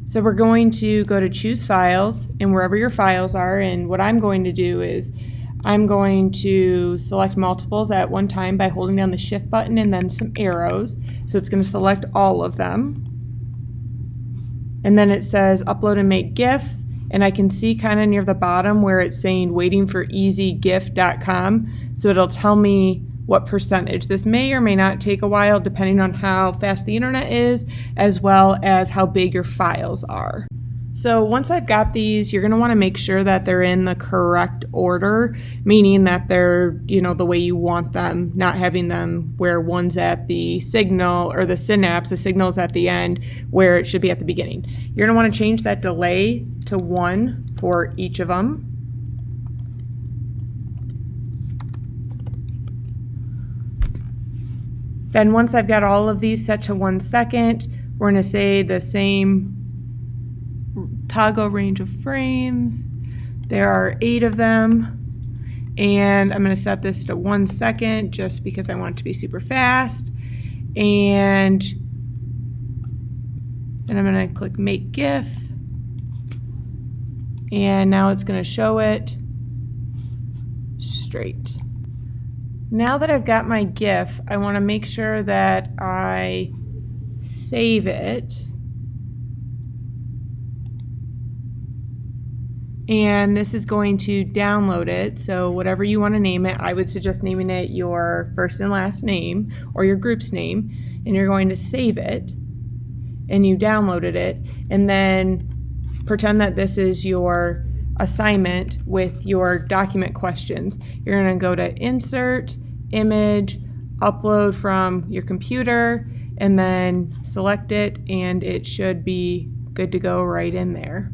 So we're going to go to choose files and wherever your files are, and what I'm going to do is I'm going to select multiples at one time by holding down the shift button and then some arrows. So it's going to select all of them. And then it says upload and make GIF, and I can see kind of near the bottom where it's saying waiting for easygif.com. So it'll tell me what percentage. This may or may not take a while depending on how fast the internet is, as well as how big your files are. So once I've got these, you're going to want to make sure that they're in the correct order, meaning that they're, the way you want them, not having them where one's at the signal or the synapse, the signal's at the end where it should be at the beginning. You're going to want to change that delay to 1 for each of them. Then once I've got all of these set to 1 second, we're going to say the same toggle range of frames. There are 8 of them, and I'm going to set this to 1 second just because I want it to be super fast. And then I'm going to click make GIF, and now it's going to show it straight. Now that I've got my GIF, I want to make sure that I save it. And this is going to download it. So whatever you want to name it, I would suggest naming it your first and last name or your group's name. And you're going to save it. And you downloaded it. And then pretend that this is your assignment with your document questions. You're going to go to Insert, Image, Upload from your computer, and then select it, and it should be good to go right in there.